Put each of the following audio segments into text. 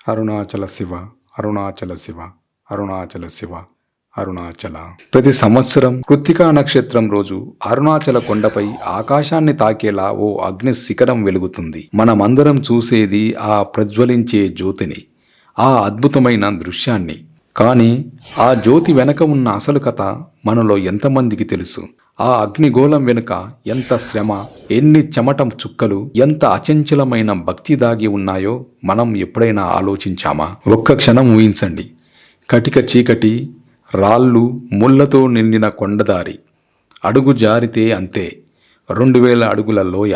అరుణాచల శివ, అరుణాచల శివ, అరుణాచల శివ, అరుణాచల. ప్రతి సంవత్సరం కృత్తికా నక్షత్రం రోజు అరుణాచల కొండపై ఆకాశాన్ని తాకేలా ఓ అగ్ని శిఖరం వెలుగుతుంది. మనమందరం చూసేది ఆ ప్రజ్వలించే జ్యోతిని, ఆ అద్భుతమైన దృశ్యాన్ని. కానీ ఆ జ్యోతి వెనక ఉన్న అసలు కథ మనలో ఎంతమందికి తెలుసు? ఆ అగ్నిగోళం వెనుక ఎంత శ్రమ, ఎన్ని చెమట చుక్కలు, ఎంత అచంచలమైన భక్తి దాగి ఉన్నాయో మనం ఎప్పుడైనా ఆలోచించామా? ఒక్క క్షణం ఊహించండి. కటిక చీకటి, రాళ్ళు, ముళ్లతో నిండిన కొండదారి, అడుగు జారితే అంతే 2000 అడుగుల లోయ.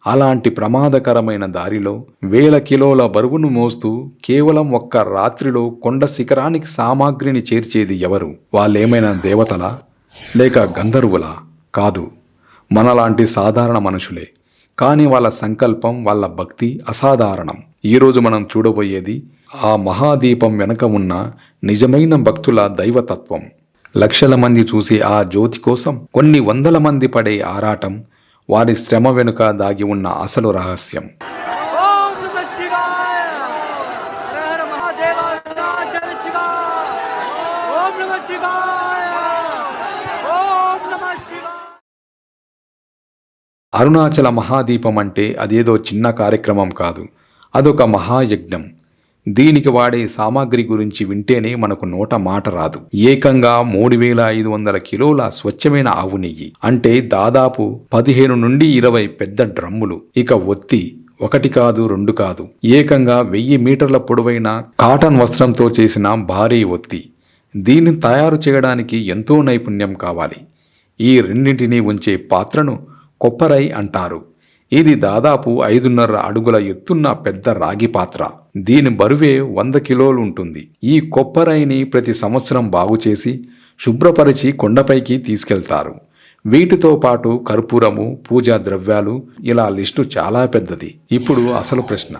అలాంటి ప్రమాదకరమైన దారిలో వేల కిలోల బరువును మోస్తూ కేవలం ఒక్క రాత్రిలో కొండ శిఖరానికి సామాగ్రిని చేర్చేది ఎవరు? వాళ్ళేమైనా దేవతలా లేక గంధర్వులా? కాదు, మనలాంటి సాధారణ మనుషులే. కానీ వాళ్ళ సంకల్పం, వాళ్ళ భక్తి అసాధారణం. ఈరోజు మనం చూడబోయేది ఆ మహాదీపం వెనక ఉన్న నిజమైన భక్తుల దైవతత్వం. లక్షల మంది చూసే ఆ జ్యోతి కోసం కొన్ని వందల మంది పడే ఆరాటం, వారి శ్రమ వెనుక దాగి ఉన్న అసలు రహస్యం. ఓం నమః శివాయ. హర హర మహాదేవ అరుణాచల శివాయ. ఓం నమః శివాయ. ఓం నమః శివాయ. అరుణాచల మహాదీపం అంటే అదేదో చిన్న కార్యక్రమం కాదు, అదొక మహాయజ్ఞం. దీనికి వాడే సామాగ్రి గురించి వింటేనే మనకు నోట మాట రాదు. ఏకంగా 3500 కిలోల స్వచ్ఛమైన ఆవు నెయ్యి, అంటే దాదాపు 15 నుండి 20 పెద్ద డ్రమ్ములు. ఇక ఒత్తి, ఒకటి కాదు రెండు కాదు, ఏకంగా 1000 మీటర్ల పొడవైన కాటన్ వస్త్రంతో చేసిన భారీ ఒత్తి. దీన్ని తయారు చేయడానికి ఎంతో నైపుణ్యం కావాలి. ఈ రెండింటినీ ఉంచే పాత్రను కొప్పరై అంటారు. ఇది దాదాపు 5.5 అడుగుల ఎత్తున్న పెద్ద రాగి పాత్ర. దీని బరువే 100 కిలోలు ఉంటుంది. ఈ కొప్పరైని ప్రతి సంవత్సరం బాగుచేసి శుభ్రపరిచి కొండపైకి తీసుకెళ్తారు. వీటితో పాటు కర్పూరము, పూజా ద్రవ్యాలు, ఇలా లిస్టు చాలా పెద్దది. ఇప్పుడు అసలు ప్రశ్న,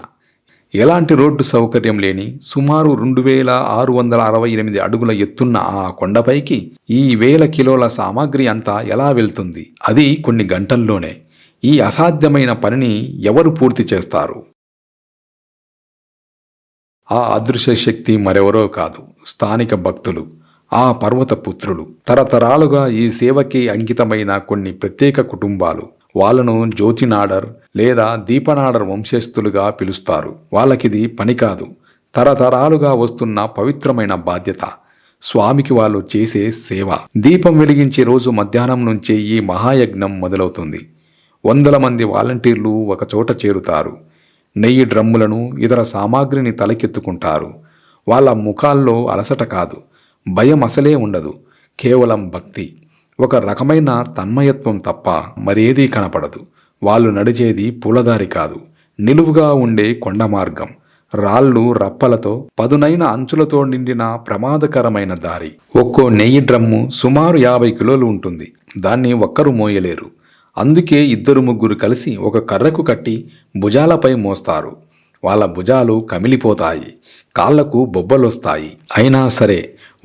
ఎలాంటి రోడ్డు సౌకర్యం లేని సుమారు 2668 అడుగుల ఎత్తున్న ఆ కొండపైకి ఈ 1000 కిలోల సామాగ్రి అంతా ఎలా వెళ్తుంది? అది కొన్ని గంటల్లోనే. ఈ అసాధ్యమైన పనిని ఎవరు పూర్తి చేస్తారు? ఆ అదృశ్య శక్తి మరెవరో కాదు, స్థానిక భక్తులు, ఆ పర్వత పుత్రులు. తరతరాలుగా ఈ సేవకి అంకితమైన కొన్ని ప్రత్యేక కుటుంబాలు. వాళ్ళను జ్యోతినాడర్ లేదా దీపనాడర్ వంశస్థులుగా పిలుస్తారు. వాళ్ళకిది పని కాదు, తరతరాలుగా వస్తున్న పవిత్రమైన బాధ్యత. స్వామికి వాళ్ళు చేసే సేవ. దీపం వెలిగించే రోజు మధ్యాహ్నం నుంచే ఈ మహాయజ్ఞం మొదలవుతుంది. వందల మంది వాలంటీర్లు ఒకచోట చేరుతారు. నెయ్యి డ్రమ్ములను, ఇతర సామాగ్రిని తలకెత్తుకుంటారు. వాళ్ళ ముఖాల్లో అలసట కాదు, భయం అసలే ఉండదు. కేవలం భక్తి, ఒక రకమైన తన్మయత్వం తప్ప మరేదీ కనపడదు. వాళ్ళు నడిచేది పూలదారి కాదు, నిలువుగా ఉండే కొండ మార్గం. రాళ్ళు, రప్పలతో, పదునైన అంచులతో నిండిన ప్రమాదకరమైన దారి. ఒక్కో నెయ్యి డ్రమ్ము సుమారు 50 కిలోలు ఉంటుంది. దాన్ని ఒక్కరు మోయలేరు. అందుకే 2-3 కలిసి ఒక కర్రకు కట్టి భుజాలపై మోస్తారు. వాళ్ళ భుజాలు కమిలిపోతాయి, కాళ్లకు బొబ్బలొస్తాయి. అయినా సరే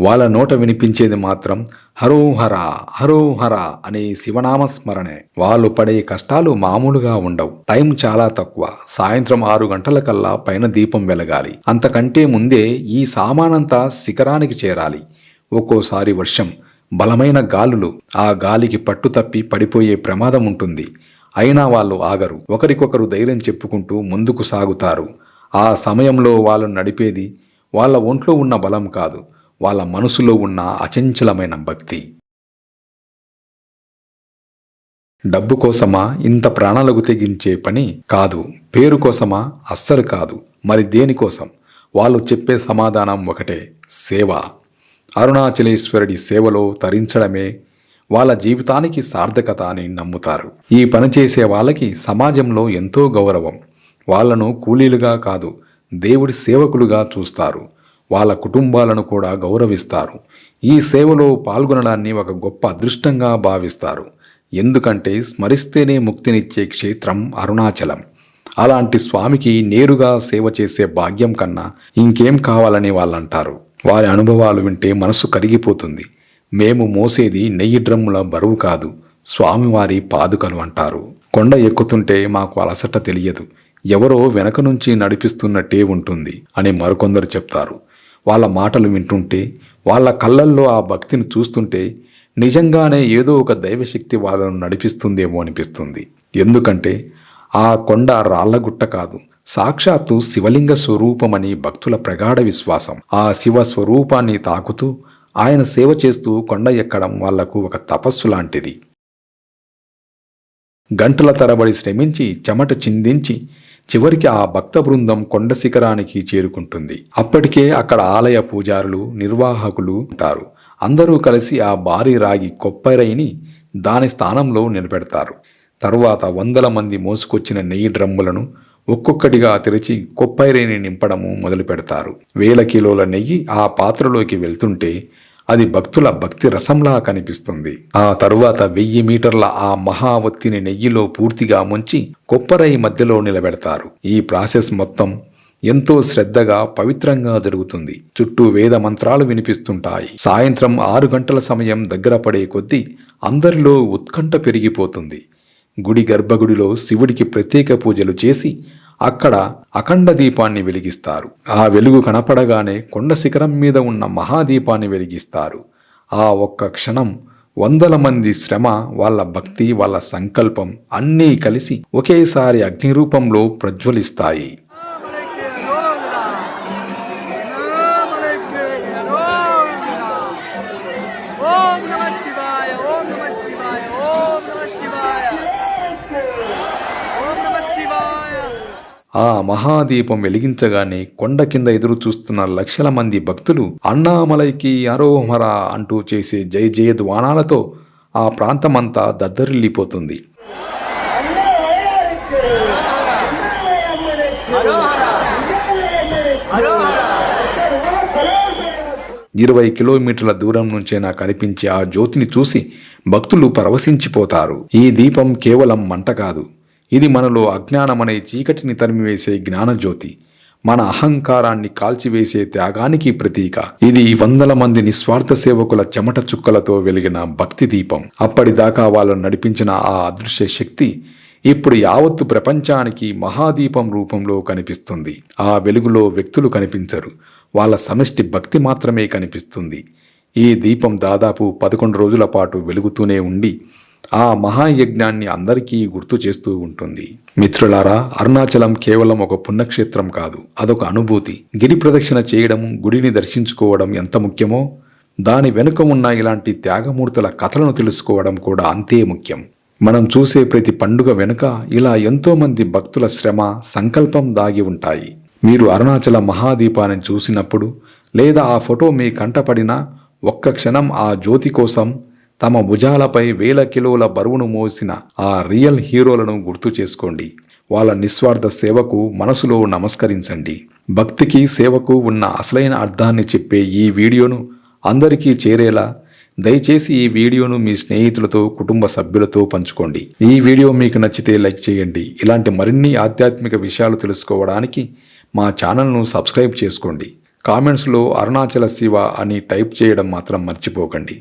వాళ్ళ నోట వినిపించేది మాత్రం హరోహర హరోహర అనే శివనామస్మరణే. వాళ్ళు పడే కష్టాలు మామూలుగా ఉండవు. టైం చాలా తక్కువ. సాయంత్రం 6 గంటలకల్లా పైన దీపం వెలగాలి. అంతకంటే ముందే ఈ సామానంతా శిఖరానికి చేరాలి. ఒక్కోసారి వర్షం, బలమైన గాలులు, ఆ గాలికి పట్టుతప్పి పడిపోయే ప్రమాదం ఉంటుంది. అయినా వాళ్ళు ఆగరు. ఒకరికొకరు ధైర్యం చెప్పుకుంటూ ముందుకు సాగుతారు. ఆ సమయంలో వాళ్ళు నడిపేది వాళ్ళ ఒంట్లో ఉన్న బలం కాదు, వాళ్ళ మనసులో ఉన్న అచంచలమైన భక్తి. డబ్బు కోసమా ఇంత ప్రాణాలకు తెగించే పని? కాదు. పేరు కోసమా? అస్సలు కాదు. మరి దేనికోసం? వాళ్ళు చెప్పే సమాధానం ఒకటే, సేవ. అరుణాచలేశ్వరుడి సేవలో తరించడమే వాళ్ళ జీవితానికి సార్థకత అని నమ్ముతారు. ఈ పని చేసే వాళ్ళకి సమాజంలో ఎంతో గౌరవం. వాళ్లను కూలీలుగా కాదు, దేవుడి సేవకులుగా చూస్తారు. వాళ్ళ కుటుంబాలను కూడా గౌరవిస్తారు. ఈ సేవలో పాల్గొనడాన్ని ఒక గొప్ప అదృష్టంగా భావిస్తారు. ఎందుకంటే స్మరిస్తేనే ముక్తినిచ్చే క్షేత్రం అరుణాచలం. అలాంటి స్వామికి నేరుగా సేవ చేసే భాగ్యం కన్నా ఇంకేం కావాలని వాళ్ళంటారు. వారి అనుభవాలు వింటే మనసు కరిగిపోతుంది. మేము మోసేది నెయ్యి డ్రమ్ముల బరువు కాదు, స్వామివారి పాదుకలు అంటారు. కొండ ఎక్కుతుంటే మాకు అలసట తెలియదు, ఎవరో వెనక నుంచి నడిపిస్తున్నట్టే ఉంటుంది అని మరికొందరు చెప్తారు. వాళ్ళ మాటలు వింటుంటే, వాళ్ళ కళ్ళల్లో ఆ భక్తిని చూస్తుంటే నిజంగానే ఏదో ఒక దైవశక్తి వాళ్ళను నడిపిస్తుందేమో అనిపిస్తుంది. ఎందుకంటే ఆ కొండ రాళ్లగుట్ట కాదు, సాక్షాత్తు శివలింగ స్వరూపమని భక్తుల ప్రగాఢ విశ్వాసం. ఆ శివ స్వరూపాన్ని తాకుతూ ఆయన సేవ చేస్తూ కొండ ఎక్కడం వాళ్లకు ఒక తపస్సు లాంటిది. గంటల తరబడి శ్రమించి చెమట చిందించి చివరికి ఆ భక్త బృందం కొండ శిఖరానికి చేరుకుంటుంది. అప్పటికే అక్కడ ఆలయ పూజారులు, నిర్వాహకులు ఉంటారు. అందరూ కలిసి ఆ భారీ రాగి కొప్పరైని దాని స్థానంలో నిలబెడతారు. తరువాత వందల మంది మోసుకొచ్చిన నెయ్యి డ్రమ్ములను ఒక్కొక్కటిగా తెరిచి కొప్పైరేని నింపడము మొదలు పెడతారు. 1000 కిలోల నెయ్యి ఆ పాత్రలోకి వెళ్తుంటే అది భక్తుల భక్తి రసంలా కనిపిస్తుంది. ఆ తరువాత 1000 మీటర్ల ఆ మహా ఒత్తిని నెయ్యిలో పూర్తిగా ముంచి కొప్పరై మధ్యలో నిలబెడతారు. ఈ ప్రాసెస్ మొత్తం ఎంతో శ్రద్ధగా పవిత్రంగా జరుగుతుంది. చుట్టూ వేద మంత్రాలు వినిపిస్తుంటాయి. సాయంత్రం 6 గంటల సమయం దగ్గర పడే కొద్దీ అందరిలో ఉత్కంఠ పెరిగిపోతుంది. గుడి గర్భగుడిలో శివుడికి ప్రత్యేక పూజలు చేసి అక్కడ అఖండ దీపాన్ని వెలిగిస్తారు. ఆ వెలుగు కనపడగానే కొండ శిఖరం మీద ఉన్న మహాదీపాన్ని వెలిగిస్తారు. ఆ ఒక్క క్షణం వందల మంది శ్రమ, వాళ్ళ భక్తి, వాళ్ళ సంకల్పం అన్నీ కలిసి ఒకేసారి అగ్ని రూపంలో ప్రజ్వలిస్తాయి. ఆ మహాదీపం వెలిగించగానే కొండ కింద ఎదురు చూస్తున్న లక్షల మంది భక్తులు అన్నామలైకి అరోహర అంటూ చేసే జయ జయధ్వానాలతో ఆ ప్రాంతమంతా దద్దరిల్లిపోతుంది. 20 కిలోమీటర్ల దూరం నుంచైనా కనిపించే ఆ జ్యోతిని చూసి భక్తులు పరవశించిపోతారు. ఈ దీపం కేవలం మంట కాదు, ఇది మనలో అజ్ఞానమనే చీకటిని తరిమివేసే జ్ఞానజ్యోతి, మన అహంకారాన్ని కాల్చివేసే త్యాగానికి ప్రతీక. ఇది వందల మంది నిస్వార్థ సేవకుల చెమట చుక్కలతో వెలిగిన భక్తి దీపం. అప్పటిదాకా వాళ్ళను నడిపించిన ఆ అదృశ్య శక్తి ఇప్పుడు యావత్తు ప్రపంచానికి మహాదీపం రూపంలో కనిపిస్తుంది. ఆ వెలుగులో వ్యక్తులు కనిపించరు, వాళ్ళ సమష్టి భక్తి మాత్రమే కనిపిస్తుంది. ఈ దీపం దాదాపు 11 రోజుల పాటు వెలుగుతూనే ఉండి ఆ మహాయజ్ఞాన్ని అందరికీ గుర్తు చేస్తూ ఉంటుంది. మిత్రులారా, అరుణాచలం కేవలం ఒక పుణ్యక్షేత్రం కాదు, అదొక అనుభూతి. గిరి ప్రదక్షిణ చేయడం, గుడిని దర్శించుకోవడం ఎంత ముఖ్యమో, దాని వెనుక ఉన్న ఇలాంటి త్యాగమూర్తుల కథలను తెలుసుకోవడం కూడా అంతే ముఖ్యం. మనం చూసే ప్రతి పండుగ వెనుక ఇలా ఎంతో మంది భక్తుల శ్రమ, సంకల్పం దాగి ఉంటాయి. మీరు అరుణాచల మహాదీపాన్ని చూసినప్పుడు లేదా ఆ ఫోటో మీ కంటపడినా ఒక్క క్షణం ఆ జ్యోతి కోసం తమ భుజాలపై 1000 కిలోల బరువును మోసిన ఆ రియల్ హీరోలను గుర్తు చేసుకోండి. వాళ్ళ నిస్వార్థ సేవకు మనసులో నమస్కరించండి. భక్తికి, సేవకు ఉన్న అసలైన అర్థాన్ని చెప్పే ఈ వీడియోను అందరికీ చేరేలా దయచేసి ఈ వీడియోను మీ స్నేహితులతో, కుటుంబ సభ్యులతో పంచుకోండి. ఈ వీడియో మీకు నచ్చితే లైక్ చేయండి. ఇలాంటి మరిన్ని ఆధ్యాత్మిక విషయాలు తెలుసుకోవడానికి మా ఛానల్ను సబ్స్క్రైబ్ చేసుకోండి. కామెంట్స్లో అరుణాచల శివ అని టైప్ చేయడం మాత్రం మర్చిపోకండి.